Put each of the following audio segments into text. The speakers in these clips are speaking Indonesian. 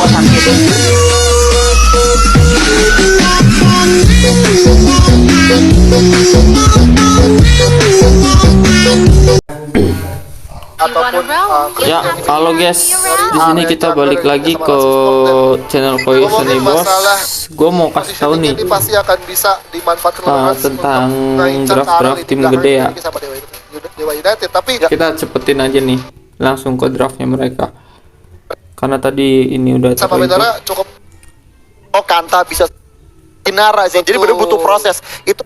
kawasan gitu. Ataupun Ya, halo guys. Di sini kita balik lagi ke channel Koi Sunny Bos. Gue mau kasih tahu nih ini pasti akan bisa dimanfaatkan tentang draft tim gede ya. Dewa United, tapi Kita cepetin aja nih, langsung ke draftnya mereka. Karena tadi ini udah sama Bendera cukup. Oh, Kanta bisa Inara sih. Jadi bener butuh proses. Itu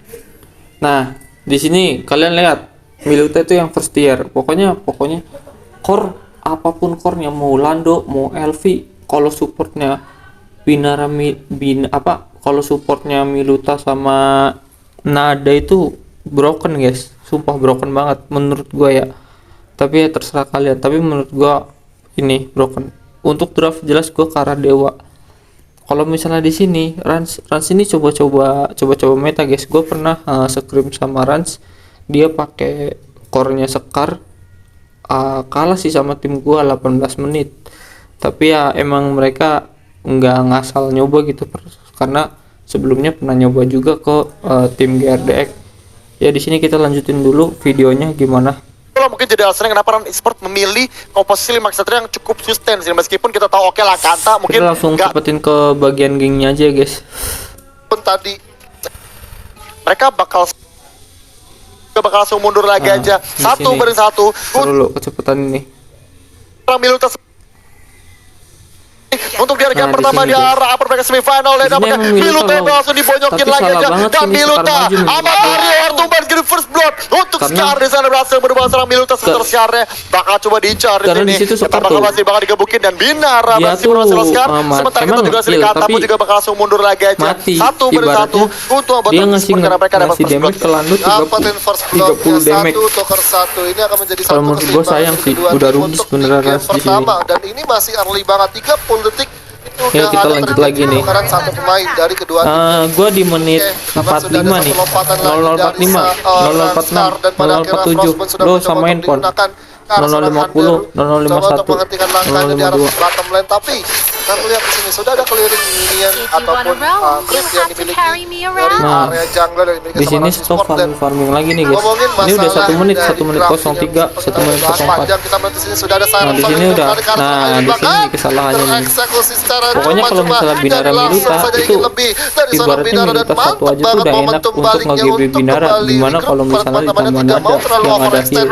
Nah, di sini kalian lihat Miluta itu yang first tier. Pokoknya core, apapun core-nya, mau Lando, mau LV, kalau supportnya kalau supportnya Miluta sama Nada itu broken guys, sumpah broken banget menurut gua ya. Tapi ya terserah kalian, tapi menurut gua ini broken. Untuk draft jelas gua ke arah Dewa. Kalau misalnya di sini Rans ini coba-coba meta guys. Gue pernah scrim sama Rans, dia pakai core-nya Sekar, kalah sih sama tim gua 18 menit. Tapi ya emang mereka nggak ngasal nyoba gitu, karena sebelumnya pernah nyoba juga ke tim GRDX. Ya di sini kita lanjutin dulu videonya gimana. mungkin jadi alasannya kenapa Ran Esport memilih komposisi 5 ksatria yang cukup sustain sih, meskipun kita tahu oke lah Kanta mungkin Kita langsung cepetin ke bagian gengnya aja guys. Pun tadi mereka bakal langsung mundur lagi aja. Satu sini. bareng satu. Dulu kecepatan ini. Miluta untuk di game pertama di sini, arah upper bracket semifinal dan Di sini apakah emang Miluta Miluta langsung dibonyokin tapi lagi salah aja banget dan sini Miluta Sekar maju nih. amat Mario tumbas jadi first blood untuk Karena- Scar di sana berhasil berubah seorang Miluta sebentar Scarnya bakal coba diincar di Karena sini. di situ Sekar Bakal tuh. masih bakal digebukin dan Binara Dia masih tuh, berhasil Scar sementara emang kita juga nge-kill, Kanta pun tapi juga bakal langsung mundur lagi aja. mati. Satu bareng satu Ibaratnya untuk membuat dia Esport ngasih karena mereka dapat first damage blood. ke Lando Dapatin first 30 damage. satu tuker satu ini akan menjadi Kalau satu menurut gua sayang sih, kedua udah tim rugi untuk sebenarnya di game Rans di sini. pertama dan ini masih early banget 30 detik. Ya, kita lanjut lagi nih. Tukaran satu pemain dari kedua tim. Gua di menit 45 nih, 0045, 0046, 0047. Lo sama handphone 0050, 0051, 0052. Bottom lane, tapi kita melihat di sini sudah ada clearing minion ataupun creep yang dimiliki dari Nah, area jungler yang dimiliki di sama sini Rans stop Esport. Dan farming lagi nih guys. ngomongin Ini udah masalah 1 menit, dari 1 menit drafting 03, 1 menit yang 04. panjang, kita melihat di sini sudah ada Nah, di sini udah. Nah, di sini kesalahannya nih. tereksekusi secara Pokoknya kalau misalnya Binara Miluta itu ibaratnya Miluta satu aja tuh udah enak untuk nge-GB Binara. Gimana kalau misalnya ditambah Nada yang ada heal,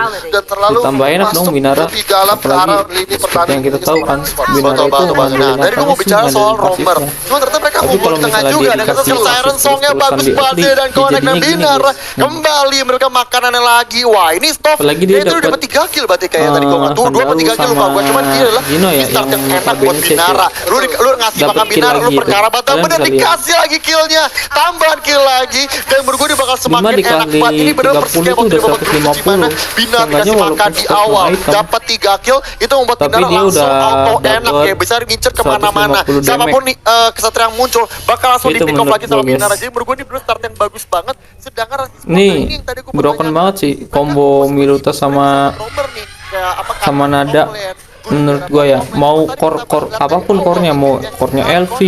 ditambah enak dong Binara. Apalagi seperti yang kita tahu kan, Binara itu ngambilin Dari gue mau bicara soal Romer, cuma ternyata mereka Tapi ngumpul kalau di tengah misalnya juga dia dan kita dikasih Siren assist songnya terus-terusan bagus di banget early, dan connect dan jadinya gini, Binar guys. kembali mereka makanannya lagi. Wah ini stop. Apalagi dia itu dapat, dapat 3 kill berarti kayak tadi gue nggak tuh 2 atau 3 kill lupa gue, cuman dia adalah Gino ya, start yang yang enak buat notabene Binara. CC. Lu ngasih Dapat makan kill Binara, lu lagi itu. perkara batang Kalian bener bisa lihat. dikasih lagi killnya, tambahan kill lagi dan menurut gue dia bakal 5 semakin enak dikali banget. Ini bener 30 persis kayak itu waktu udah di babak grup 150. gimana Binar Seenggaknya dikasih walaupun makan di stop awal item, dapat 3 kill itu membuat tapi Binara dia langsung udah auto enak dapat ya, bisa ngincer kemana-mana. 150 Siapapun nih kesatria yang muncul bakal langsung di Itu pick off menurut lagi sama gua, guys. Binara. Jadi menurut gue ini bener start yang bagus banget. Sedangkan Rans Esport Nih, ini yang tadi gua broken pertanyakan, banget sih mereka combo seperti Miluta itu, sama mereka Romer nih, kayak apa, sama Kanta, Nada. Offlane. Menurut gua ya, mau core apapun core-nya, mau core-nya LV,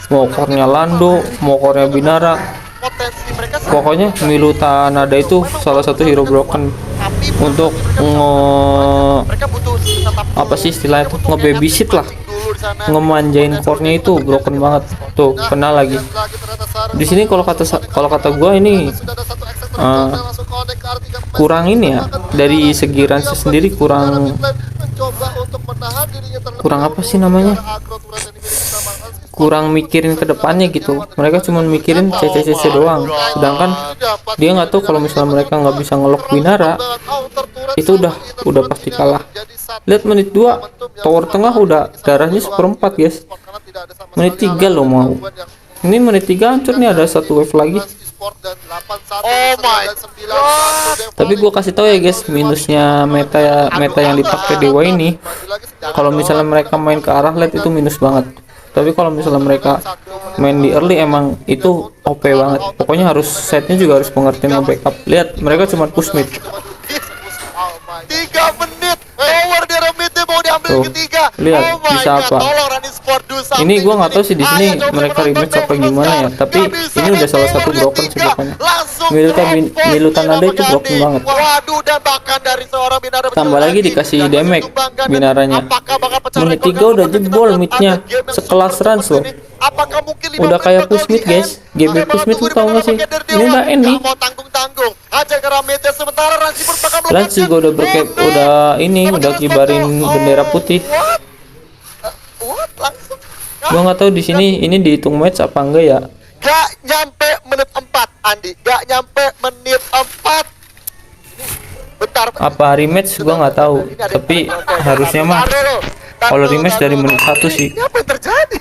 mau core-nya Lando, mau core-nya Binara, Potensi mereka pokoknya Miluta Nada itu salah satu hero broken tapi untuk mereka butuh setup apa sih istilahnya tuh, nge-babysit lah, dulu di sana. ngemanjain core-nya itu broken banget. Tuh, kena lagi. Di sini kalau kata gua ini kurang ini ya, dari segi Rans sendiri kurang apa sih namanya, kurang mikirin ke depannya gitu. Mereka cuma mikirin CC doang, sedangkan dia nggak tahu kalau misalnya mereka nggak bisa ngelok Binara itu udah pasti kalah. Lihat menit 2 tower tengah udah darahnya 1/4 guys. Menit 3 lo mau, ini menit 3 hancur nih, ada satu wave lagi. Oh my god. Tapi gua kasih tahu ya guys, minusnya meta yang dipakai Dewa ini, kalau misalnya mereka main ke arah late itu minus banget. Tapi kalau misalnya mereka main di early emang itu OP banget. Pokoknya harus setnya juga harus pengertian nge-backup. Lihat mereka cuma push mid. 3 menit power di remit mau diambil Tuh, ketiga. lihat, Oh my bisa god, apa? tolong Rans Ini gua nggak tahu sih di sini mereka rematch apa gimana ya, tapi ini udah salah satu broken sih pokoknya. Miluta Nada itu broken banget. Waduh, dan bahkan dari seorang Binara Tambah lagi dikasih damage Binaranya. Menit 3 udah jebol midnya, sekelas Rans loh. Apakah mungkin Udah kayak push mid guys, GB push mid lu tau gak sih? Ini udah end nih. Mau tanggung-tanggung aja karena meter sementara Ransi pun bakal Rans juga udah udah kibarin bendera putih. What? Langsung Gua nggak tahu di sini ini dihitung match apa enggak ya. gak nyampe menit 4 Andi, gak nyampe menit 4. Bentar. Apa rematch gua nggak tahu, tapi harusnya mah kalau rematch dari menit 1 sih. Ini apa yang terjadi?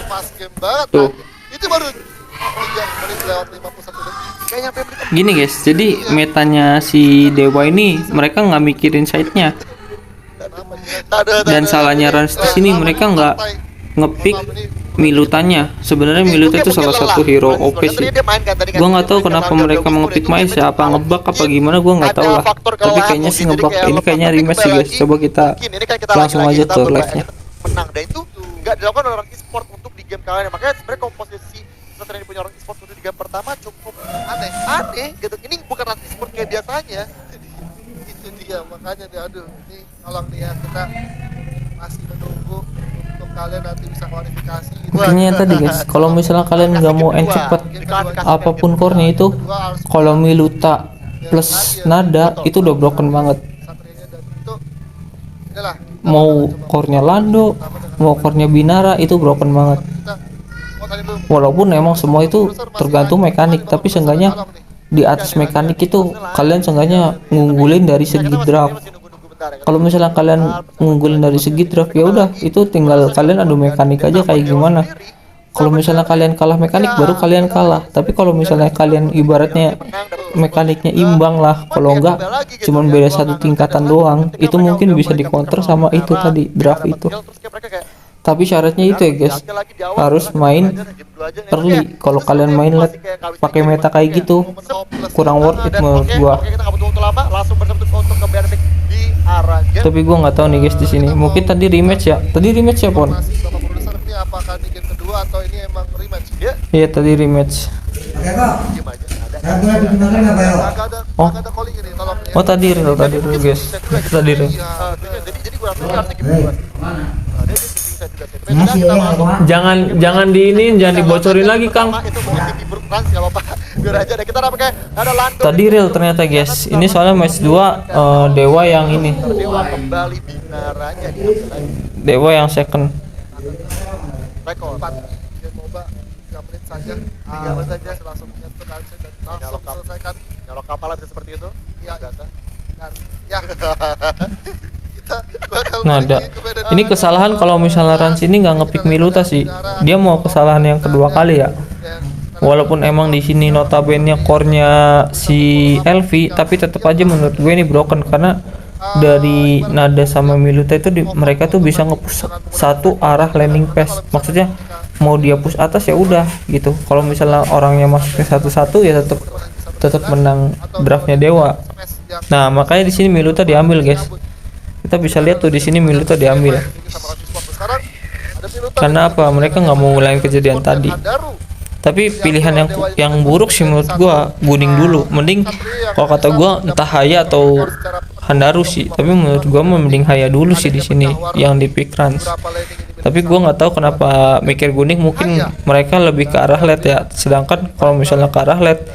Pas game banget. Tuh. Itu baru 3 menit lewat 51 detik. Gak nyampe menit 4. Gini guys, jadi metanya si Dewa ini mereka nggak mikirin side-nya. Dan salahnya Rans di sini mereka nggak ngepick Milutanya. Sebenarnya Miluta itu salah satu hero OP sih. Gua nggak tahu kenapa mereka mau ngepick Miles ya, apa ngebug apa gimana gua nggak tahu lah. Tapi kayaknya sih ngebug. Ini kayaknya rematch sih guys. Coba kita langsung aja ke live-nya. Menang dan itu nggak dilakukan oleh orang e-sport untuk di game kalian. Makanya sebenarnya komposisi setelah ini punya orang e-sport untuk di game pertama cukup aneh gitu. Ini bukan orang e-sport kayak biasanya. Itu dia, makanya dia aduh ini tolong nih ya, kita masih menunggu untuk kalian nanti bisa kualifikasi gitu. Makanya tadi guys, kalau misalnya kalian nggak mau end cepet apapun core-nya itu, kalau Miluta plus Nada itu udah broken banget. Satrianya dan itu adalah Mau core-nya Lando, mau core-nya Binara itu broken banget. kita tadi belum Walaupun emang semua itu tergantung mekanik, tapi seenggaknya di atas mekanik itu kalian seenggaknya ngunggulin dari segi draft. Kalau misalnya kalian ngunggulin dari segi draft ya udah, itu tinggal kalian adu mekanik aja kayak gimana. Kalau misalnya kalian kalah mekanik baru kalian kalah. Tapi kalau misalnya kalian ibaratnya mekaniknya imbang lah, kalau enggak cuman beda satu tingkatan doang, itu mungkin bisa dikonter sama itu tadi draft itu. Tapi syaratnya itu ya guys, harus main early. Kalau kalian main late pakai meta kayak gitu kurang worth it menurut gua. Tapi gua nggak tahu nih guys di sini. Mungkin tadi rematch ya. Tadi rematch ya Pon? masih Bapak produser ini apakah di game kedua atau ini emang rematch? Ya, Iya tadi rematch. diem aja. Agak ada calling ini, tolong ya. Oh tadi real guys. Tadi real. Jadi gue rasa ini harusnya game kedua. Dia bisa juga sih. Jangan diinin, jangan dibocorin lagi Kang. Itu mungkin di buruk Rans nggak apa-apa. Biar aja deh, kita pakai ada Lando. Tadi real ternyata guys. Ini soalnya match 2 Dewa yang ini. Dewa kembali Binaranya di Dewa yang second. rekor 4 dia coba 3 menit saja 3 menit saja langsung menyentuh langsung dan langsung selesaikan nyolok kapal bisa seperti itu ya dan ya kita bakal Nah, ini kesalahan kalau misalnya Rans ini nggak ngepick Miluta sih. Dia mau kesalahan yang kedua kali ya. Walaupun emang di sini notabene core-nya si Elvi, tapi tetap aja menurut gue ini broken karena dari Nada sama Miluta itu mereka tuh bisa nge-push satu arah landing pass. Maksudnya mau dia push atas ya udah gitu. Kalau misalnya orangnya masuknya satu-satu ya tetap menang draftnya Dewa. Nah, makanya di sini Miluta diambil, guys. Kita bisa lihat tuh di sini Miluta diambil. Karena apa? Mereka nggak mau ngulangin kejadian tadi. Tapi pilihan yang buruk sih menurut gua Guning dulu. Mending kalau kata gua entah Haya atau Handaru sih. Tapi menurut gua mending Haya dulu sih di sini yang di pick Rans. Tapi gua nggak tahu kenapa mikir Guning, mungkin mereka lebih ke arah late ya. Sedangkan kalau misalnya ke arah late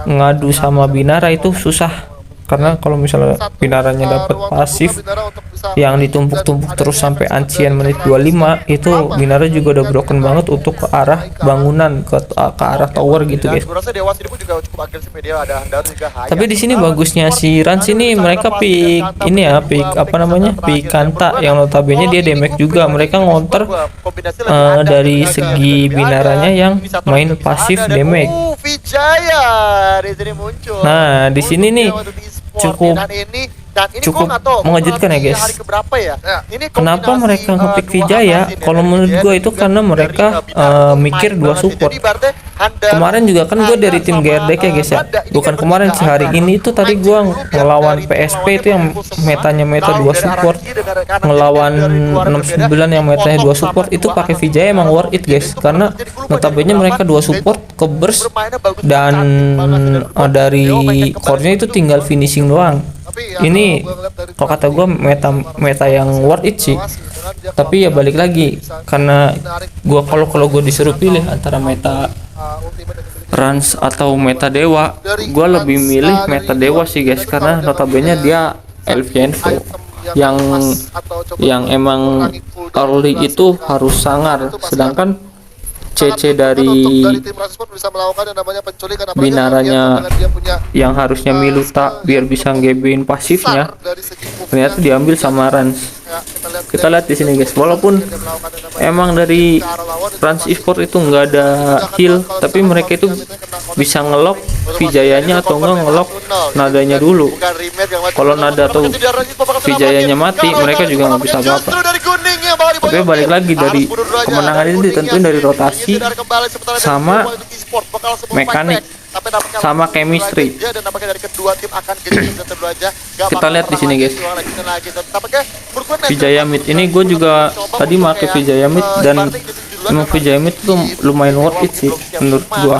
ngadu sama Binara itu susah. Karena kalau misalnya Binaranya dapat pasif yang ditumpuk-tumpuk terus sampai ancian menit 25, itu Binara juga udah broken banget untuk ke arah bangunan, ke arah tower gitu guys. Tapi di sini bagusnya si Rans ini mereka pick ini ya, pick apa namanya, pick Kanta yang notabene dia damage juga. Mereka ngonter dari segi Binaranya yang main pasif damage. Nah di sini nih cukup Dan ini cukup gua nggak tahu, mengejutkan ya, guys. hari keberapa ya? Ini Kenapa kombinasi, mereka ngepick dua Vijaya? assassin ya, Kalau dari menurut Vijaya gue dan itu juga karena dari, mereka Bintaro tuh mikir main dua banget ya. support. Jadi ibaratnya Handar, Kemarin juga kan gue dari tim sama, Gerdek ya guys ya. Nada, ini Bukan kan kemarin sih, hari bertigaan. ini itu tadi Main gue dulu biar ngelawan dari tim PSP lawannya itu yang berkumpul semua. metanya meta Lalu 2 dari support, arah kiri dan dari kanan, ngelawan jadi dari luar berbeda, 69 yang metanya 2 dipotong support sama itu dua pakai assassin. Vijaya emang worth it guys, Itu karena jadi gua lupa notabene jadi mereka berapa. 2 support ke burst Bermainnya bagus dan banget, cantik banget dari gua. dari Leo mainkan kembali core-nya itu seperti tinggal gua. finishing doang. Tapi ya, Ini kalau gua ngeliat dari kalau kata gue meta yang worth it sih. Tapi ya balik lagi, karena kalau gue disuruh pilih antara meta Rans atau meta Dewa, gue lebih milih meta Dewa sih guys, karena notabene dia Elfienvo yang emang early itu harus sangar, sedangkan CC dari Binaranya yang harusnya Miluta biar bisa ngebein pasifnya ternyata diambil sama Rans. Kita lihat di sini guys, walaupun emang dari Rans Esport itu nggak ada heal, tapi mereka itu bisa ngelok Vijayanya atau nggak ngelok nadanya dulu. Kalau nada atau Vijayanya mati, mereka juga nggak bisa apa-apa. Tapi balik lagi, dari kemenangan ini ditentuin dari rotasi sama mekanik sama chemistry. Kita lihat di sini guys, Vijaya mid ini gue juga tadi pakai Vijaya mid dan emang Vijaya mid itu lumayan worth it sih menurut gue,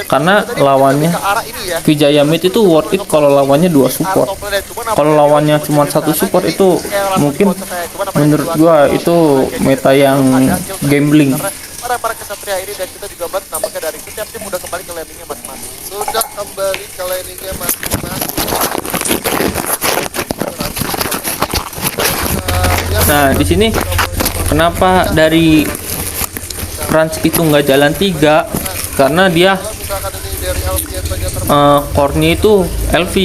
karena lawannya Vijaya mid itu worth it kalau lawannya 2 support. Kalau lawannya cuma 1 support itu mungkin menurut gue itu meta yang gambling. Para kesatria ini, dan kita juga buat nampaknya dari setiap tim udah kembali ke landingnya masing-masing. Sudah kembali ke landingnya masing-masing. Nah di sini kenapa dari Rans itu nggak jalan 3, karena dia core-nya itu LV.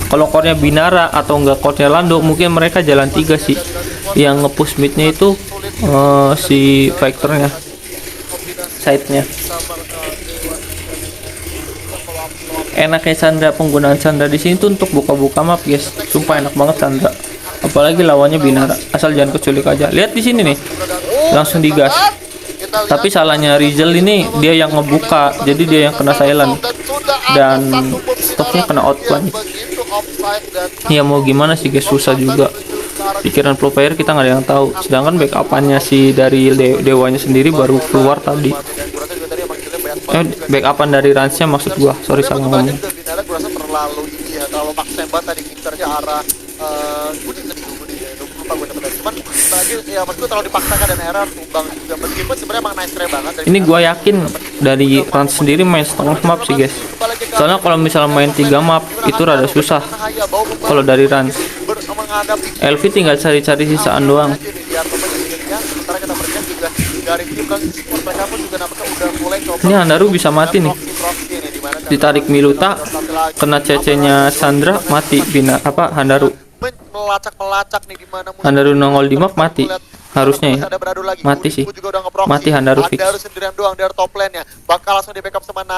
Kalau core-nya Binara atau enggak core-nya Lando, mungkin mereka jalan 3 sih. Yang nge-push mid-nya itu si Vector-nya, side-nya. Enaknya Sandra, penggunaan Sandra di sini tuh untuk buka-buka map guys. Sumpah enak banget Sandra. Apalagi lawannya Binara, asal jangan keculik aja. Lihat di sini nih, langsung digas. Tapi salahnya Rizal ini, dia yang ngebuka, jadi dia yang kena silent dan stoknya kena outplay. Ya mau gimana sih guys, susah juga. Pikiran pro player kita nggak ada yang tahu. Sedangkan backupannya si dari Dewanya sendiri baru keluar tadi. Backupan dari Ransnya maksud gua, sorry salah ngomong. Terlalu ini ya, terlalu maksa banget tadi kickternya arah kuning tadi lupa gue dapat tadi. Cuman lagi ya maksud gue terlalu dipaksakan dan error tumbang juga, meskipun sebenarnya emang nice try banget. Ini gua yakin dari Rans sendiri main setengah map sih guys. Soalnya kalau misalnya main 3 map itu rada susah. Kalau dari Rans, LV tinggal cari-cari sisaan doang. Ini Handaru bisa mati nih. Ditarik Miluta, kena CC-nya Sandra, mati. Handaru. Handaru nongol di map, mati. Harusnya ya. Mati sih. Mati Handaru fix.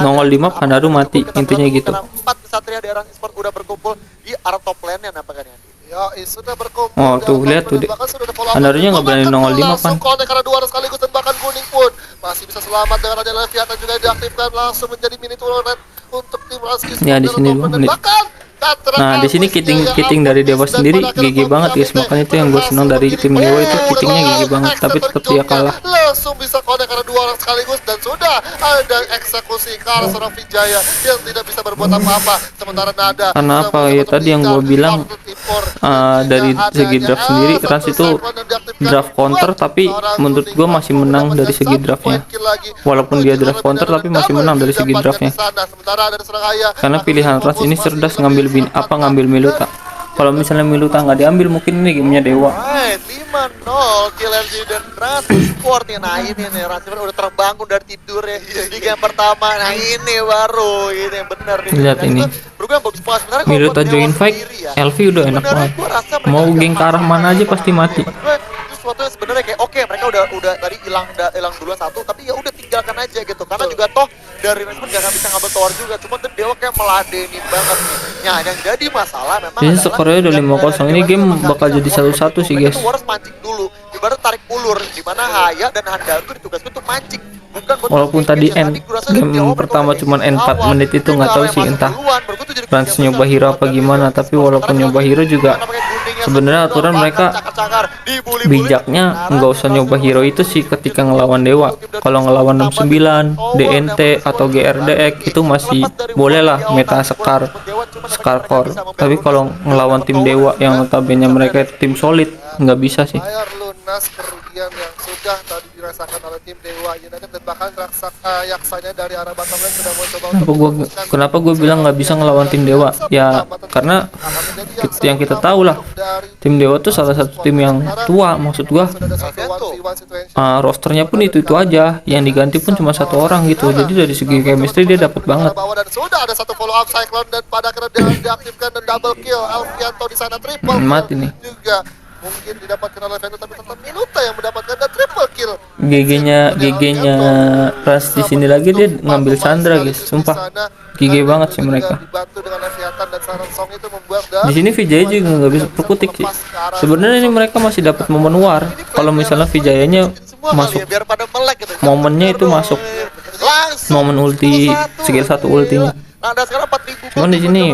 Nongol di map, Handaru mati. Intinya gitu. 4 kesatria dari Rans Esport udah berkumpul di arah top lane-nya nampaknya. Ya, sudah berkumpul. Oh, tuh lihat tuh. Handarunya nggak berani nongol di map kan. Karena 2 sekaligus tembakan kuning pun masih bisa selamat dengan adanya Leviathan juga diaktifkan, langsung menjadi mini turret untuk tim Rans Esport. Ya di sini 2 menit. Nah di sini kiting dari Dewa sendiri GG banget guys, makanya itu yang gue senang dari tim Dewa itu kitingnya GG banget, tapi tetap dia kalah. Langsung bisa connect karena 2 orang sekaligus, dan sudah ada eksekusi ke arah seorang Vijaya yang tidak bisa berbuat apa-apa. Sementara Nada, karena apa ya tadi yang gue bilang, dari segi draft sendiri Rans itu draft counter, tapi menurut gue masih menang dari segi draftnya. Walaupun dia draft counter tapi masih menang dari segi draftnya, karena pilihan Rans ini cerdas ngambil Miluta. Kalau misalnya Miluta nggak diambil, mungkin ini gamenya Dewa. 5-0 kill LG dan Rans Esport nih. Nah ini nih Rans Esport udah terbangun dari tidur ya di game pertama. Nah ini baru ini yang bener nih. Lihat ini, Miluta join fight, LV udah enak banget. Mau geng ke arah mana aja pasti mati. Sesuatu yang sebenarnya kayak oke, mereka udah tadi hilang duluan 1, tapi ya udah tinggalkan aja gitu, karena juga toh dari Respon gak bisa ngambil tower juga, cuma tuh Dewa kayak meladenin banget. Nah, yang jadi masalah memang Ini adalah skornya udah 5-0. Ini game bakal jadi 1-1 sih, guys. Itu harus mancing dulu, ibarat tarik ulur, di mana Haya dan Handal tuh ditugaskan untuk mancing, bukan buat Walaupun tadi nge-engage. end Tadi gua rasa game Dewa pertama berkontribusi cuman end 4 awal. menit itu Tapi nggak tahu kalau sih yang entah masuk duluan, menurut gua tuh jadi Rans kebiasaan nyoba hero apa buat gimana, Dewa. tapi walaupun Karena nyoba kalau hero juga karena pakai guningnya sebenarnya satu aturan doang, mereka cakar-cakar, dibully-bully. bijaknya nggak usah nyoba hero itu sih ketika ngelawan Dewa. Kalau ngelawan 69, DNT atau GRDX itu masih boleh lah meta Sekar core. Tapi kalau ngelawan tim Dewa yang notabene mereka itu tim solid, nggak bisa sih. Bayar lunas kerugian yang sudah tadi dirasakan oleh tim Dewa United dan bahkan yaksanya dari arah bottom lane sudah mau coba Kenapa gue bilang nggak bisa ngelawan tim Dewa? Ya karena yang kita tahu lah, tim Dewa tuh salah satu tim yang tua. Maksud gua rosternya pun itu aja, yang diganti pun cuma satu orang gitu. Jadi dari segi chemistry dia dapat banget. dan sudah ada satu follow up Cyclone dan pada akhirnya diaktifkan dan double kill Alfianto di sana triple Mati nih. juga mungkin didapatkan oleh Vento tapi tetap Minuta yang mendapatkan dan triple kill. GG-nya Ras di sini lagi dia ngambil Sandra, guys. Sumpah. GG banget sih mereka. Dibantu dengan Leviathan dan Sarang Song itu membuat Di sini Vijaya juga nggak bisa perkutik sih. Sebenarnya ini mereka masih dapat momen war. Kalau misalnya Vijayanya masuk biar pada melek gitu. momennya itu masuk Langsung momen ulti skill 1 ultinya. Nah, ada sekarang 4.000 Cuman di sini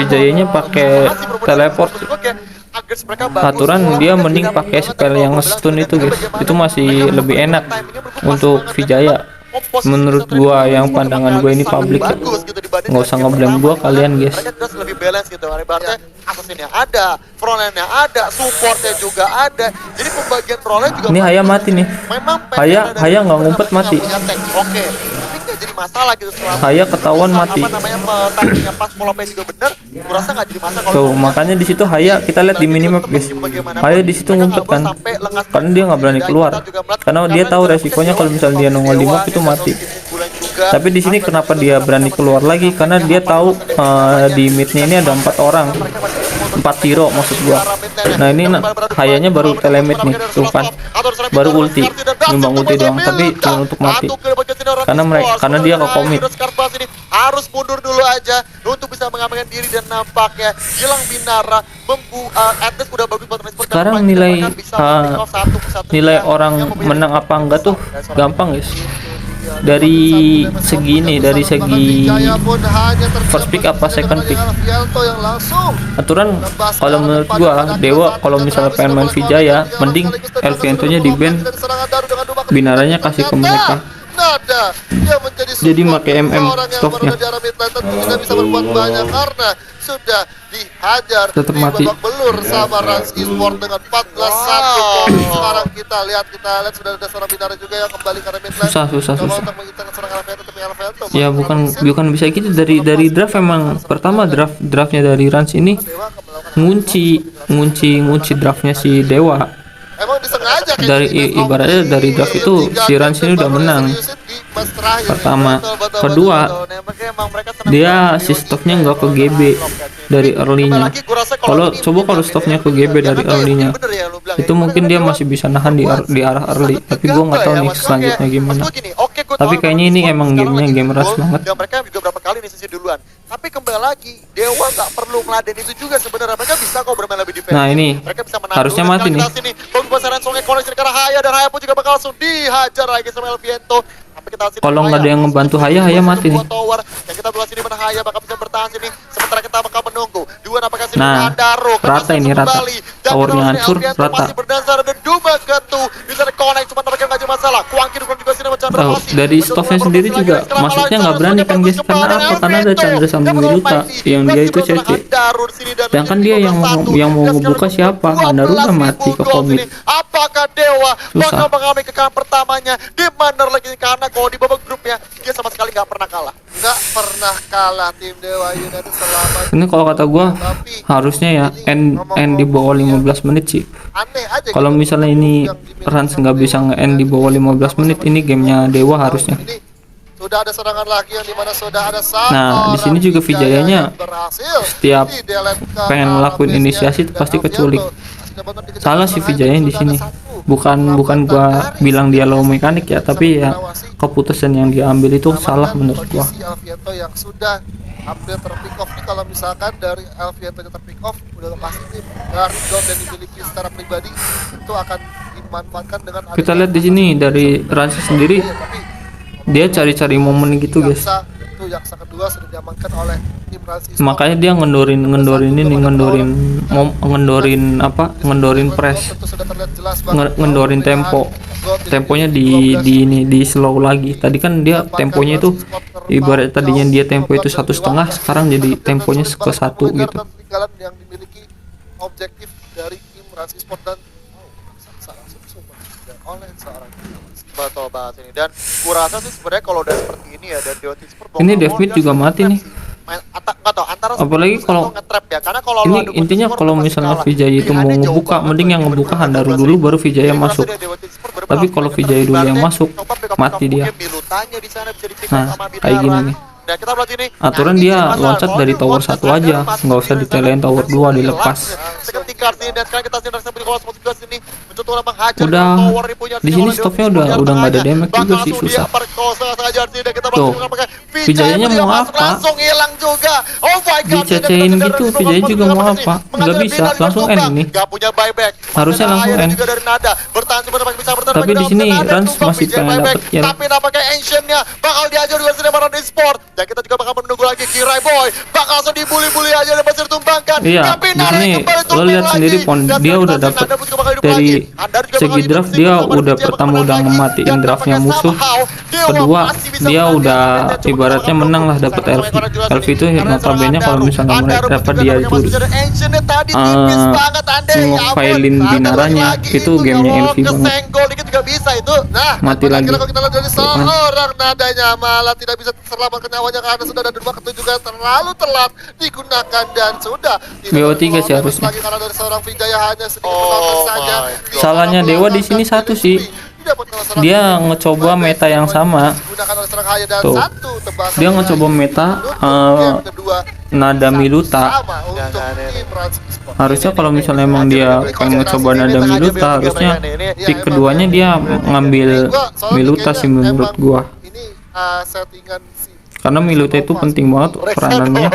Vijayanya pakai teleport. Aturan dia mending pakai spell yang stun itu, guys. Itu masih lebih enak untuk Vijaya. Menurut gua, yang pandangan gua ini publik ya. Nggak usah ngeblame gua kalian, guys. Mereka terus lebih balance gitu. Ibaratnya assassin-nya ada, frontline-nya ada, support-nya juga ada. Jadi pembagian role juga Ini Haya mati nih. memang Haya nggak ngumpet mati. Oke. Tapi nggak jadi masalah gitu selama Haya ketahuan mati. apa namanya timingnya pas, pola play juga bener. Gua rasa nggak jadi masalah kalau Tuh, makanya di situ Haya kita lihat di minimap, guys. Haya di situ ngumpet kan. Karena dia nggak berani keluar. Karena dia tahu resikonya kalau misalnya dia nongol di map itu mati. Tapi di sini kenapa dia berani keluar lagi? Karena dia tahu di midnya ini ada 4 orang, 4 hero maksud gua. Nah ini Hayanya baru telemit nih, tuh kan, baru ulti, nyumbang ulti doang, tapi cuma untuk mati. Karena dia ke komit. Harus mundur dulu aja untuk bisa mengamankan diri dan nampaknya hilang Binara at least udah bagus buat respon. Sekarang nilai orang menang apa enggak tuh gampang, guys. Dari segi ini, dari segi first pick apa second pick. Aturan kalau menurut gua Dewa kalau misalnya pengen main Vijaya, mending Elvianto-nya di ban, Binaranya kasih ke mereka. Jadi pakai MM stoknya. Tidak bisa berbuat banyak karena sudah dihajar Tetap di mati. babak belur sama Rans Esport dengan 14-1. Sekarang kita lihat sudah ada seorang Binara juga yang kembali ke mid lane. Susah. Untuk menghitungkan serangan Alfredo, tapi Alfredo Ya bukan bisa gitu, dari draft emang pertama draftnya dari Rans ini ngunci draftnya si Dewa. emang disengaja kayak Dari gitu. ibaratnya dari draft itu si Rans ini udah menang. Pertama, kedua dia si stoknya nggak ke GB dari early-nya. Kalau stoknya ke GB dari early-nya, itu mungkin dia masih bisa nahan di arah early. Tapi gua nggak tahu nih selanjutnya gimana. Tapi kayaknya ini emang gamenya game rush banget. Dan mereka juga berapa kali nih sisi duluan. Tapi kembali lagi, Dewa nggak perlu ngeladen itu juga sebenarnya. Mereka bisa kok bermain lebih defensif. Nah ini Mereka bisa menang harusnya dulu. mati Dan nih. kita sini, bagus besaran Songnya koneksi ke arah Haya, dan Haya pun juga bakal langsung dihajar lagi sama Elviento. Tapi kita sini Kalau nggak ada yang ngebantu Haya mati nih. Tower. Yang kita belah sini mana Haya bakal bisa bertahan sini. Sementara kita bakal menunggu. Dua nampaknya sini Nah, Daro. rata ini, rata. Towernya hancur, rata. Masih berdasar dan Duma Ketu. Bisa connect, cuma nampaknya nggak ada masalah. Kuangkir juga sini sama Chandra Tahu, Pasi. dari stoknya sendiri juga masuknya nggak berani kan, guys. Karena apa? Karena ada Chandra samping Miluta yang dia itu CC. Sedangkan dia yang mau ngebuka siapa? Handaru udah mati ke komit. Apakah Dewa Susah. bakal mengalami kekalahan pertamanya di mana lagi, karena kalau di babak grupnya dia sama sekali nggak pernah kalah. Nggak pernah kalah tim Dewa United selama Ini kalau kata gua harusnya ya end di bawah 15 menit sih. aneh aja. Kalau gitu. misalnya ini Rans nggak bisa nge-end di bawah 15 menit, ini gamenya Dewa harusnya. Ini sudah ada serangan lagi yang dimana sudah ada satu Nah, di sini orang juga Vijayanya yang berhasil setiap di-delete ke pengen arah ngelakuin base inisiasi dan pasti Alfianto. keculik. Masih dikejar Salah si serangan, Vijayanya di sudah sini. ada satu. Bukan gua bilang dia low mekanik ya, tapi ya keputusan yang dia ambil itu Sama salah dengan menurut gua. kondisi Alviento yang sudah hampir terpick off nih. Kalau misalkan dari Alviento nya terpick off, udah pasti nih dari gold yang dimiliki secara pribadi itu akan dimanfaatkan dengan Kita adanya lihat di sini dari Ransa sendiri, Iya, tapi dia cari-cari momen gitu guys. Yaksa itu Yaksa kedua sudah diamankan oleh tim Ransi. Makanya dia ngendorin press, ngendorin temponya di slow lagi. Tadi kan dia temponya itu ibarat tadinya dia tempo itu 1,5, sekarang jadi temponya ke 1 gitu. Yang dimiliki objektif dari tim Ransi Sport dan oleh seorang Betul bahas ini, dan gua rasa sih sebenarnya kalau udah seperti ini ya, dan Dewa Sport Ini Devmid juga mati nih. Apalagi kalau nge-trap ya, karena kalau ini intinya kalau misalnya Vijay itu mau ngebuka, mending yang ngebuka Handaru dulu baru Vijay masuk. Tapi kalau Vijay dulu yang masuk, mati dia. Nah, kayak gini nih. Nah, kita lihat ini. Aturan dia loncat dari tower 1 aja, nggak usah ditelein tower 2 dilepas. Seketika sih, dan sekarang kita sinar sampai di kelas 19 ini mencoba menghajar Udah tower nih punya di sini stopnya udah nggak ada damage juga sih, susah. Tuh, Vijaynya mau apa? Langsung hilang juga. Oh my god. Dicecein gitu, Vijay juga mau apa? Nggak bisa, langsung end ini. Nggak punya buyback. Harusnya langsung end. Juga dari Nada. Bertahan sebenarnya bisa bertahan. Tapi di sini Rans masih pengen dapet kill. Tapi nampaknya Ancientnya bakal diajar juga sini Maran Esport. Dan kita juga bakal menunggu lagi Kirai Boy bakal langsung dibully-bully aja dan masih ditumbangkan. Iya, di sini lo lihat sendiri Pon, dia udah dapet dari segi draft, dia udah pertama udah ngematiin draftnya musuh, kedua dia udah ibaratnya menang lah, dapet LV. LV itu notabene kalau misalnya mereka dapat dia itu ngefailin binaranya, itu gamenya LV banget. Mati lagi. Kita lihat dari seorang Nadanya malah tidak bisa terselamatkan nyawanya karena sudah ada 2 ketujuh juga terlalu telat digunakan dan sudah BO3 sih harusnya. lagi karena dari seorang Vijaya hanya sedikit penonton saja. Salahnya Dewa di sini satu sih, dia ngecoba meta yang sama. Tuh, dia ngecoba meta Nada Miluta. Harusnya kalau misalnya emang dia pengen ngecoba Nada Miluta, harusnya pick keduanya dia ngambil Miluta sih menurut gua. Ini settingan si Karena Miluta itu penting banget peranannya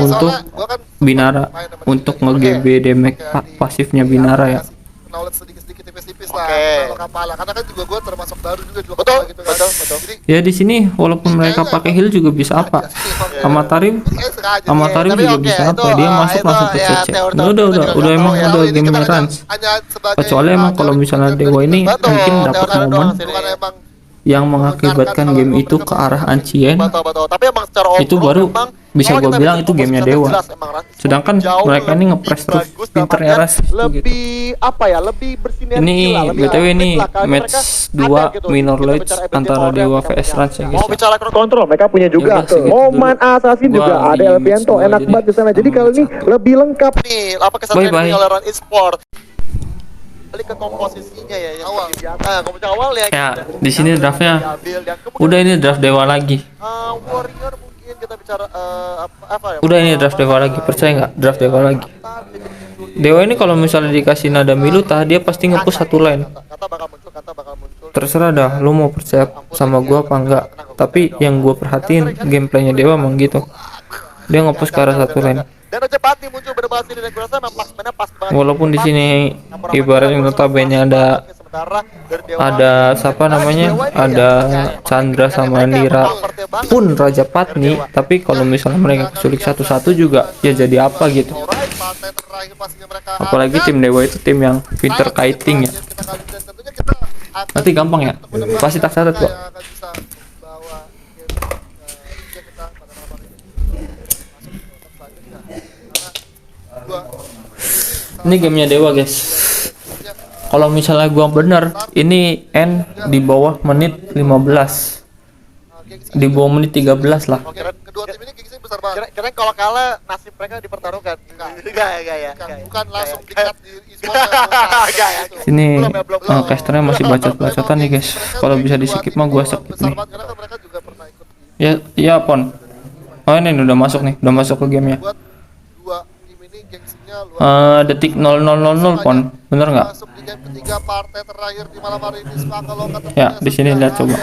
untuk Binara, untuk nge-GB damage pasifnya Binara ya. knowledge sedikit-sedikit tipis-tipis Oke. lah kepala karena kan juga gue termasuk baru juga dua Betul, kepala gitu kan. betul. Jadi Ya di sini walaupun mereka pakai heal juga bisa apa? Amatarim, Amatarim Tapi juga oke, bisa apa? itu, Dia masuk itu langsung ke ya, CC. teori Udah emang ya. udah game runs. Kecuali emang kalau misalnya Dewa ini Betul, mungkin dapat teori momen doang sih. bukan emang yang mengakibatkan game itu ke arah Ancien, Betul. Tapi emang secara itu overall baru memang, bisa kalau gua kita bilang bicara itu gamenya komposisi Dewa. jelas, emang Ranz Sedangkan jauh mereka ini lebih ngepres tuh bagus, pinternya dalam Ras artian gitu. lebih apa ya, lebih bersinergi Ini lah, lebih BTW apik ini lah, karena match mereka 2 ada gitu. minor Kita lights bicara antara Epic Dewa Order, vs Rans ya mau guys. bicara Kontrol mereka punya juga Udah, segitu Oman dulu. Assassin Gua juga ada di Elvianto semua enak jadi banget di sana jadi kali ini lebih lengkap. nih apa kesatuan Bye-bye. oleh Ranz Esport. Balik ke komposisinya ya yang Awal. seperti biasa. Komposisi awal ya. Ya, di sini draftnya diambil, dan kemudian, udah, ini draft Dewa lagi. Warrior mungkin kita bicara apa ya? Udah, ini draft Dewa lagi, percaya nggak? Draft Dewa lagi. Dewa ini kalau misalnya dikasih Nada Miluta, dia pasti nge-push satu line. Kata bakal muncul. Terserah dah, lu mau percaya sama gua apa enggak. Tapi yang gua perhatiin gameplaynya Dewa emang gitu. Dia nge-push ke arah satu line. Dan cepat nih muncul berbahasa ini dan gue rasa memang pas banget. Walaupun di sini ibaratnya notabene ada siapa namanya, ada Chandra sama Nira pun Raja Patni, tapi kalau misalnya mereka kesulik satu-satu juga ya jadi apa gitu. Apalagi tim Dewa itu tim yang pinter kiting ya. Nanti gampang ya, pasti tak catat kok. Ini gamenya Dewa guys. Kalau misalnya gua bener, ini end di bawah menit 15, di bawah menit 13 lah. kedua tim ini gengsi besar banget. Kira kalau kalah nasib mereka dipertaruhkan. Enggak ya. Bukan langsung dikat di e-sport. Enggak ya. Sini casternya masih bacot-bacotan nih guys. Kalau bisa di skip mah gua skip nih. Karena kan mereka juga pernah ikut di Ya Pon. Oh ini udah masuk nih, udah masuk ke gamenya. buat dua tim ini gengsinya luar Detik 0000 Pon, bener nggak? masuk di game ketiga partai terakhir di malam hari ini. Sepakat lokal Ya, di sini lihat coba.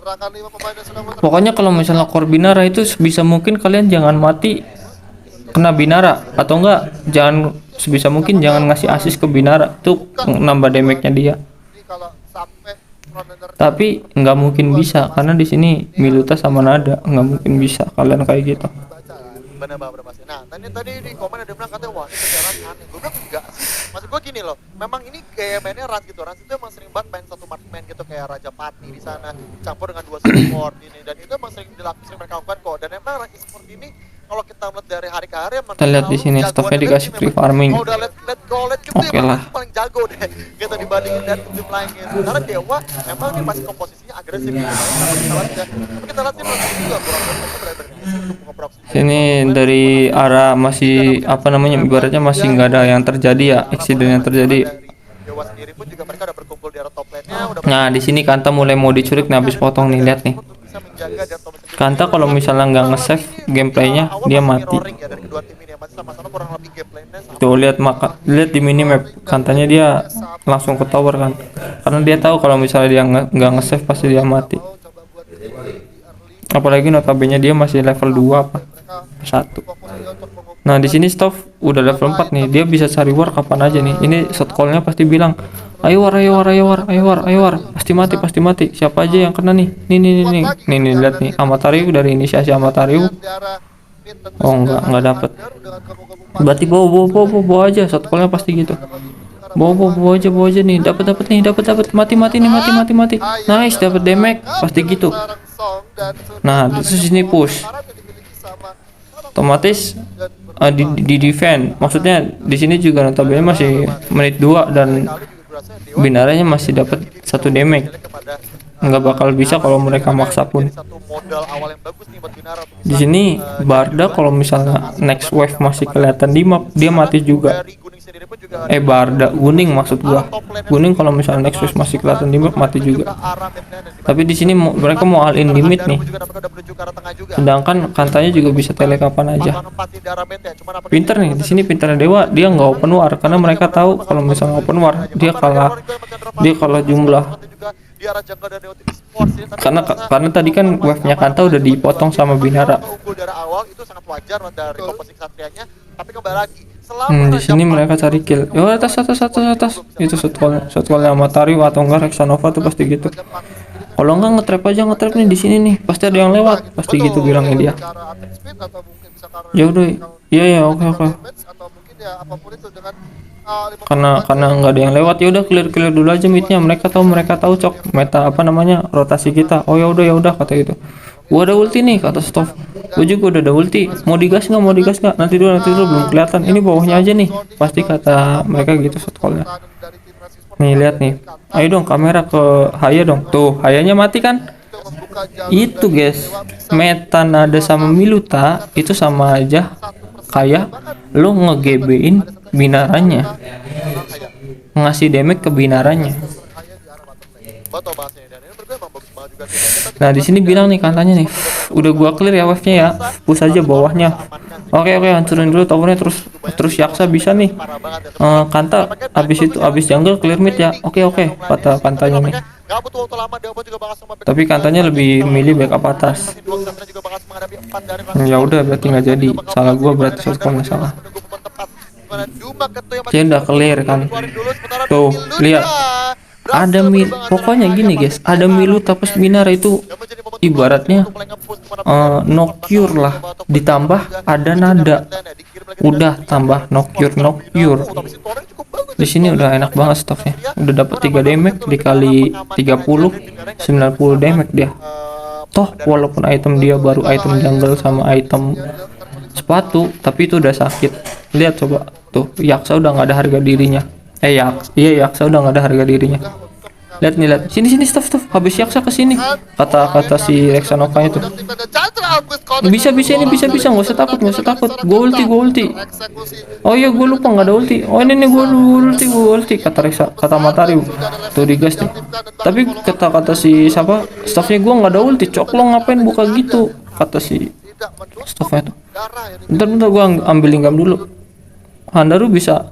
Gerakan 5 pemain yang sedang bertarung. Pokoknya kalau misalnya core Binara itu sebisa mungkin kalian jangan mati kena Binara, atau enggak jangan, sebisa mungkin jangan ngasih assist ke Binara, itu nambah damage-nya dia. Ini kalau sampai frontliner Tapi nggak mungkin bisa karena di sini Miluta sama Nada, nggak mungkin bisa kalian kayak gitu. baca lah. Bener banget Mas. Nah, tadi di komen ada bilang katanya wah ini secara aneh. Gue bilang enggak sih. Maksud gue gini loh, memang ini kayak mainnya Rans gitu. Rans itu emang sering banget main satu marksman gitu kayak Raja Pati di sana campur dengan 2 support ini, dan itu emang sering mereka lakukan kok. Dan emang e-sport ini kalau kita melihat dari hari ke hari emang Kita lihat di sini staffnya dikasih free farming. Kalau udah let go gitu Oke emang lah. itu paling jago deh gitu dibandingin dari tim lainnya. Karena Dewa emang ini masih komposisinya agresif gitu. Tapi kita lihat sih masih juga kurang berani untuk mengoperasi. Sini dari arah masih apa namanya, ibaratnya masih nggak ada yang terjadi ya, eksiden yang terjadi. Dewa sendiri pun juga mereka udah berkumpul di area top lane-nya udah Nah di sini Kanta mulai mau diculik, nah habis potong nih, lihat nih. bisa menjaga di area top lane. Kanta kalau misalnya nggak nge-save gameplaynya dia mati. Ya, dari kedua tim ini masih sama-sama kurang lebih gameplaynya sama. Tuh lihat lihat di minimap, Kantanya dia langsung ke tower kan, karena dia tahu kalau misalnya dia nggak nge-save pasti dia mati. Mau coba buat di early. Apalagi notabene dia masih level 2 apa Mereka 1. fokus dia untuk mengumpulkan Nah di sini Stoff udah level 4 nih, dia bisa cari war kapan aja nih. Ini shot call-nya pasti bilang, ayo war, ayo war, ayo war, ayo war, ayo war. Pasti mati, pasti mati. Siapa aja yang kena nih? Nih, lihat nih. Amatariu, dari inisiasi Amatariu. di arah mid tentu Oh saja enggak dapet. Under dengan gabung-gabung Berarti bawa aja. Shot call-nya pasti gitu. Bawa aja nih. Dapat nih. Mati nih. Nice, dapat damage. Pasti gitu. sarang Song dan Nah, terus sini push. Sarang yang dimiliki sama Otomatis di defend. Maksudnya di sini juga notabene masih menit 2 dan Binaranya masih dapat 1 damage. kepada Nggak bakal bisa kalau mereka maksa pun. satu modal awal yang bagus nih buat Binara untuk Di sini Barda kalau misalnya next wave masih kelihatan di map, dia mati juga. dari Guning sendiri pun juga Barda, Guning maksud gua. Guning kalau misalnya next wave masih kelihatan di map mati juga. arah midnya dan di Tapi di sini mereka mau all in limit nih. juga dapat udah menuju ke arah tengah juga. Sedangkan Kantanya juga bisa tele kapan aja. Empat di arah mid ya, cuman apakah Pinter nih, di sini pinternya Dewa, dia nggak open war karena mereka tahu kalau misalnya open war dia kalah jumlah. juga di arah jungle dan Dewa Esports ya, tapi Karena tadi kan wave-nya Kanta udah dipotong sama Binara. unggul dari awal itu sangat wajar dari komposisi Satrianya, tapi kembali lagi selama Di sini mereka cari kill. Yo atas. Itu shot call-nya Amatariu atau enggak Rexanova tuh pasti gitu. Kalau enggak nge-trap nih di sini nih. Pasti ada yang lewat. Pasti gitu bilangnya dia. cara attack speed atau mungkin bisa karena Ya udah. Iya oke. damage atau mungkin ya apapun itu dengan 50 Karena nggak ada yang lewat, ya udah clear dulu aja midnya. Mereka tahu cok meta apa namanya rotasi kita. Oh ya udah kata gitu. Gua ada ulti nih kata Stoff. Gua juga udah ada ulti. Mau digas nggak? Nanti dulu belum kelihatan. Ini bawahnya aja nih. Pasti kata mereka gitu shot call-nya. dari tim Racing Nih lihat nih. Ayo dong kamera ke Haya dong. Tuh Hayanya mati kan? membuka jalur Itu guys. Meta Nada sama Miluta itu sama aja kayak lo nge-GB-in Binaranya. Ngasih damage ke Binaranya. Betul bahasanya, dan ini berdua emang bagus banget juga sih. Nah di sini bilang nih Kantanya nih, udah gua clear ya wave-nya ya, push aja bawahnya. Oke hancurin dulu towernya, terus Yaksa bisa nih. Kanta abis jungle clear mid ya. Oke kata Kantanya nih. Gak butuh waktu lama, Dewa juga bakal sama Tapi Kantanya lebih milih backup atas. juga bakal menghadapi 4 dari Ya udah berarti nggak jadi. Salah gua berarti shot call-nya salah. Dia udah clear kan. Tuh lihat. Ada pokoknya gini guys, ada Miluta plus Binara itu ibaratnya no cure lah, ditambah ada Nada, udah tambah no cure. Di sini udah enak banget stoknya, udah dapat 3 damage dikali 30, 90 damage dia. Toh walaupun item dia baru item jungle sama item sepatu, tapi itu udah sakit. Lihat coba tuh, Yaksa udah nggak ada harga dirinya. Yaksa udah nggak ada harga dirinya. Lihat sini stop habis Yaksa kesini, kata si Rexanova itu. Bisa nggak usah takut. Gue ulti. Oh iya gue lupa nggak ada ulti. Oh ini nih gue ulti kata Matariu tuh digas nih. Tapi kata si siapa staffnya, gue nggak ada ulti, cok lo ngapain buka gitu, kata si staffnya tuh. Bentar gue ambil lingam dulu. Handaru bisa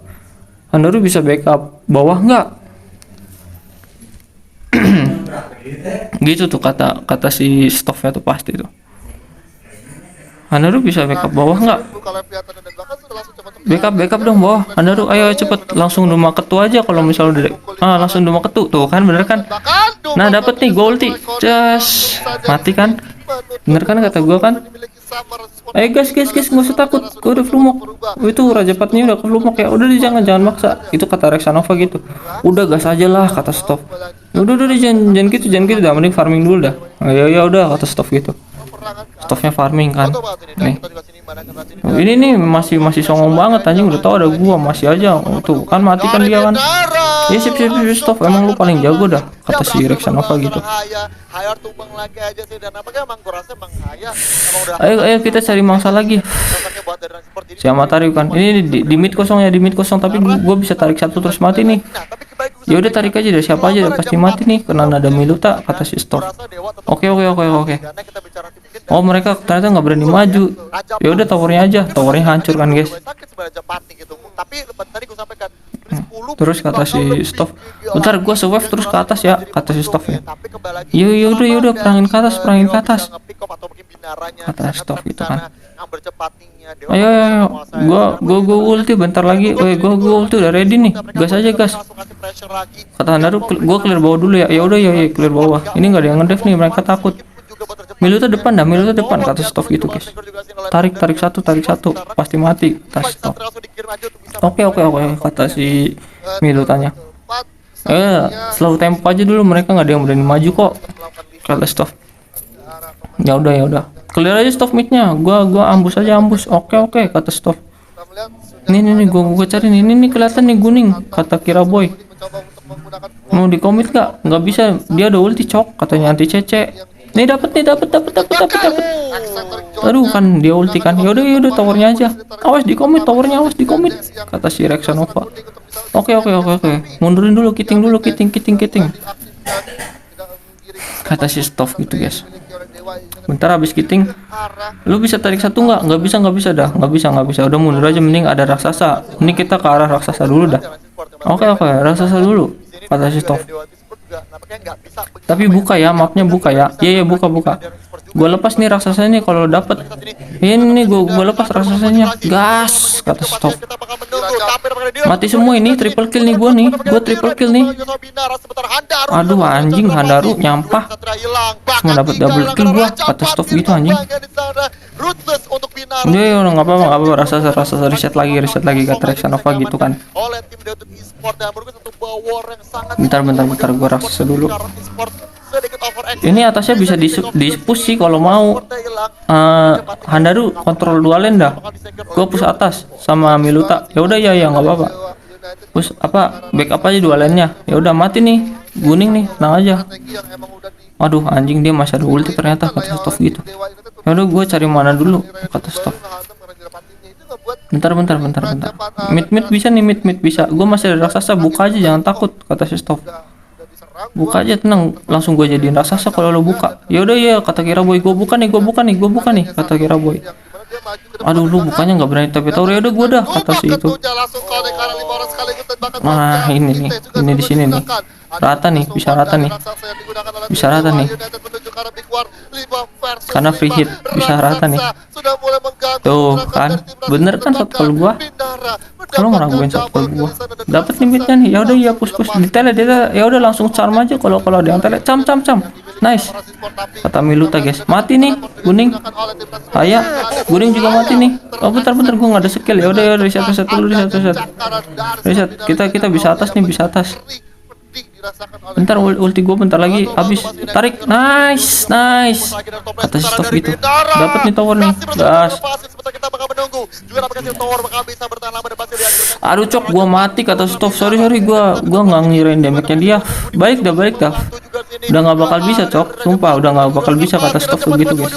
backup bawah nggak? Gitu tuh kata si staffnya tuh pasti tuh. Hanaru bisa backup bawah nggak? Kalau Piatan dan belakang sudah langsung cepat Backup dong bawah. Hanaru ayo cepet langsung Duma ketu aja kalau misalnya udah langsung Duma ketu tuh kan bener kan? Nah dapat nih gol ulti. Jas mati kan? Bener kan kata gua kan? Ayo guys nggak usah takut, gua udah flumok. Itu Raja Patnya udah ke flumok ya. Udah deh jangan maksa. Itu kata Rexanova gitu. Udah gas aja lah kata stop. Udah deh jangan gitu dah, mending farming dulu dah. Ya udah kata stop gitu. Stopnya farming kan. Nih. Ini nih masih songong banget anjing, udah tau ada gua masih aja. Tuh kan mati kan dia kan. Ya sip stop, emang lu paling jago dah kata si Rexanova gitu. Hayar tumbang lagi aja sih, dan apakah emang gua rasa emang Haya emang udah Ayo kita cari mangsa lagi. sosoknya buat dari support ini. Si Amatari kan. Ini di mid kosong ya, di mid kosong tapi gua bisa tarik satu terus mati nih. Nah, tapi kembali Ya udah tarik aja dari siapa aja pasti mati nih karena ada Miluta kata si Stop. Oke. karena kita bicara tim mungkin Oh mereka ternyata nggak berani maju. Ya udah towernya aja, towernya hancur kan guys. sakit sebenarnya Japati gitu. Tapi tadi gua sampaikan 10 Terus kata si Stop, bentar gua se-wave terus ke atas ya kata si Stop ya. Tapi kembali lagi Ya udah perangin ke atas, perangin ke atas. nge-pick up atau mungkin binaranya Kata sangat Stop gitu berencana kan. ngambil cepatnya Dewa Ayo, menguasai. gua ulti bentar lagi. Gua ulti udah ready nih. Gas aja gas. Langsung kasih pressure lagi. Kata Hanaru, gua clear bawah dulu ya. Ya udah ya clear bawah. Ini nggak ada yang ngedev nih, mereka takut. Miluta depan kata Stop gitu guys. Tarik satu pasti mati kata Stop. Oke kata si Milutanya. Slow tempo aja dulu, mereka nggak ada yang berani maju kok kata Stop. Ya udah clear aja Stop midnya, gua ambus aja. Oke kata Stop. Nih gua cari nih kelihatan nih kuning kata Kiraboy. Mau di commit nggak bisa, dia ada ulti cok katanya anti CC. Nih dapat. Aduh kan dia ulti kan. Ya udah towernya aja. Awas di commit towernya, kata si Rexanova. Oke. Mundurin dulu, kiting. Kata si Stop gitu guys. Bentar habis kiting. Lu bisa tarik satu nggak? Nggak bisa dah. Nggak bisa. Udah mundur aja, mending ada raksasa. Ini kita ke arah raksasa dulu dah. Oke, raksasa dulu. Kata si Stop. Tapi buka ya, mapnya buka ya. Iya buka. Gua lepas nih raksasanya kalau dapet. Ini gua lepas raksasanya. Gas kata Stop. Mati semua ini, triple kill nih gua triple kill nih. Aduh anjing, Hanaru nyampah. Cuma dapat double kill gua kata Stop gitu anjing. Udah nggak apa-apa raksasa reset lagi kata Rexanova gitu kan. Bentar gua raksasa dulu. Ini atasnya bisa di push sih kalau mau. Hanaru kontrol dua lane dah. Gua push atas sama Miluta. Ya udah ya nggak apa-apa. Push backup aja dua lane-nya. Ya udah mati nih. Kuning nih, tenang aja. Aduh anjing, dia masih ada ulti ternyata kata Stop gitu. Ya udah gua cari mana dulu kata Stop. Bentar. Mid bisa nih, mid bisa. Gua masih ada raksasa, buka aja jangan takut kata si Stop. Buka aja tenang, langsung gue jadiin raksasa kalau lo buka. Ya udah ya kata Kiraboy, gue buka nih kata Kiraboy. Aduh lu bukanya nggak berani tapi tahu. Ya udah gue dah kata si itu. Nah ini di sini nih. Bisa rata nih. Karena free hit bisa rata nih. Tuh kan, bener kan shot call gua. Kalau ngeraguin shot call gua. Dapat nih midnya nih. Ya udah ya push detail dia. Ya udah langsung charm aja kalau ada yang tele. Cam. Nice. Kata Miluta guys. Mati nih kuning. Haya, kuning juga mati nih. Oh bentar gua nggak ada skill. Ya udah reset dulu. Reset. Kita bisa atas. Bentar ulti gue bentar lagi habis. Tarik. Nice. Kata si Stop gitu. Dapat nih tower nih. Gas. Aduh cok, gua mati kata Stop. Sorry gua nggak ngirain damage-nya dia. Balik dah. Udah nggak bakal bisa cok. Sumpah udah nggak bakal bisa kata Stop begitu guys.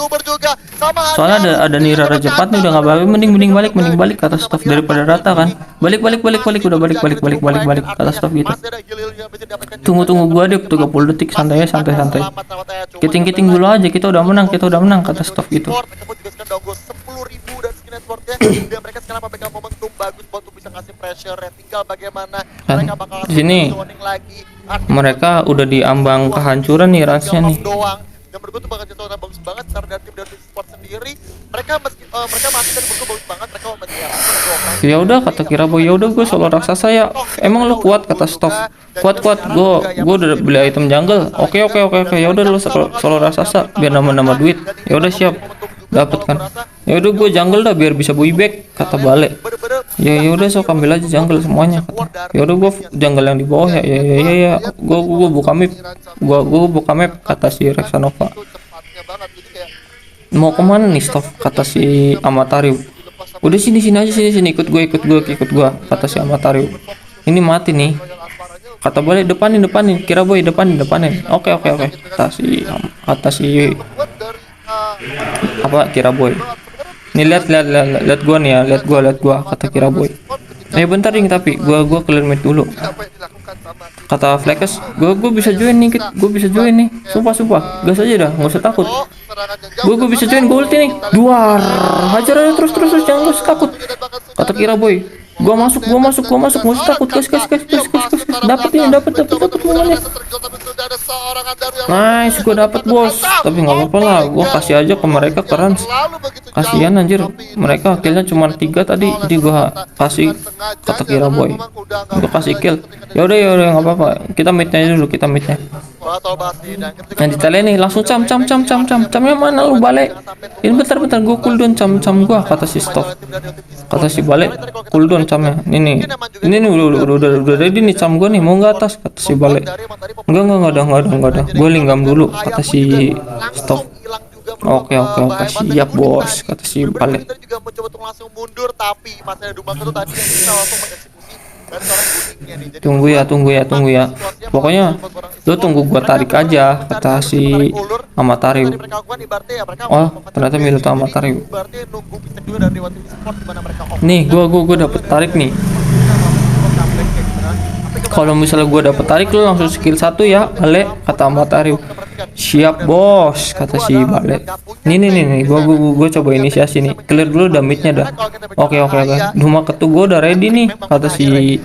Soalnya ada Nira Raja Pat nih udah nggak bakal. Mending balik kata Stop daripada rata kan. Balik. Udah balik kata Stop gitu. Tunggu gua deh 30 detik santai. Kiting dulu aja, kita udah menang kata Stop gitu. Dan mereka sekarang memegang momentum bagus buat bisa ngasih pressure ya. Tinggal bagaimana Kan, mereka bakal di sini zoning lagi. mereka udah di ambang kehancuran nih rasnya nih. Doang. Dan menurut gue tuh bakal jadi tontonan bagus banget karena dari tim dari sport sendiri mereka mereka masih dan menurut gue bagus banget mereka mau menyerang. Ya udah kata Kiraboy, ya udah gue solo raksasa ya. Emang lu kuat kata Stoff. Kuat gue udah beli item jungle. Oke, ya udah lu solo raksasa biar nambah duit. Ya udah siap. Dapat kan. Ya udah gue jungle dah biar bisa buyback kata Bale. Ya udah sok ambil aja jungle semuanya kata. Ya udah gue jungle yang di bawah ya. Ya. Gue buka map. Gue buka map kata si Rexanova. Itu cepatnya banget jadi kayak Mau kemana nih Stoff kata si Amatari. Udah sini aja sini ikut gue kata si Amatari. Ini mati nih. Kata Bale depanin Kiraboy depanin. Oke. Kata si buat dari apa Kiraboy. Nih lihat gua nih ya, lihat gua kata Kiraboy. Bentar nih tapi gua clear mid dulu. apa yang dilakukan sama tim Kata Flekes, gua bisa join nih, gua bisa join nih. Sumpah, gas aja dah, nggak usah takut. serangan yang jauh Gua bisa join, gua ulti nih. Duar, hajar aja terus jangan usah takut. Kata Kiraboy, gua masuk, nggak usah takut, gas. Dapat semuanya. Nice, gua dapat bos. Tapi nggak apa-apa lah, gua kasih aja ke mereka keren. Kasihan anjir, mereka killnya cuma 3 tadi, jadi gua kasih kata Kiraboy. Gua kasih kill. Ya udah nggak apa-apa. Kita midnya dulu. Yang detailnya nih langsung cam. Camnya mana lu balik? Ini bentar gua cooldown cam gua kata si Stoff. Kata si balik cooldown camnya. Ini udah ready nih cam gua nih mau nggak atas kata si balik. Enggak ada. Gua linggam dulu kata si Stoff. Oke, siap bos kata si balik. Tadi juga mencoba untuk langsung mundur tapi masanya Dumaka tuh tadi yang bisa langsung mengeksekusi dari seorang kuningnya nih. Jadi Tunggu ya. Pokoknya lu tunggu gua tarik aja kata si Amatari. Oh, ternyata milik Amatari. Berarti nunggu pick dulu dari Dewa Tim Sport di mana mereka off. Nih, gua dapet tarik nih. Kalau misalnya gua dapet tarik lu langsung skill 1 ya, Bale kata Amatari. Siap bos kata si Bale. Nih, gua coba inisiasi nih. Clear dulu damitnya dah. Oke. Cuma ketu gua udah ready nih kata si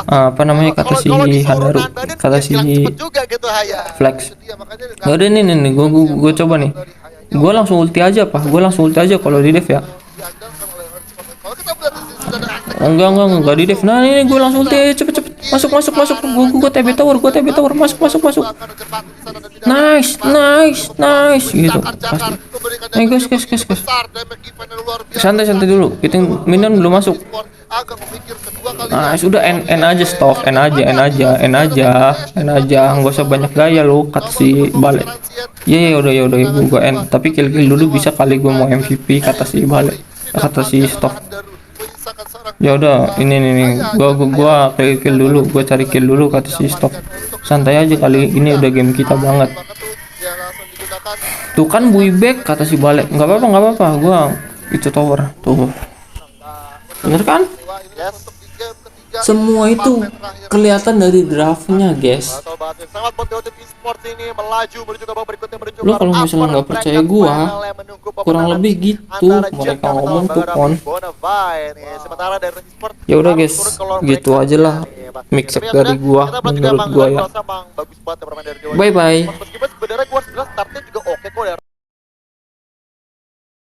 apa namanya kata si Hanaru, kata si Flex. Udah nih gua coba nih. Gua langsung ulti aja kalau di dev ya. Enggak di dev. Nah ini gue langsung ulti aja cepet masuk. Gue TB tower masuk. Nice gitu pasti. Guys. Santai dulu. Kita minion belum masuk. Nah sudah N aja Stoff, N aja. Nggak usah banyak gaya lo kata si Bale. Ya udah gue N. Tapi kill dulu bisa kali gue mau MVP kata si Bale. Kata si Stoff. Ya udah ini gua kill dulu, gua cari kill dulu kata si Stoff. Santai aja kali ini udah game kita banget. Tuh kan buyback kata si Bale. Nggak apa-apa gua itu tower tuh. Bener kan? Semua itu kelihatan dari draftnya guys. Lo kalau misalnya nggak percaya gua, kurang lebih gitu mereka ngomong tuh kon. Ya udah guys, gitu aja lah mixer dari gua menurut gua ya. Bye bye.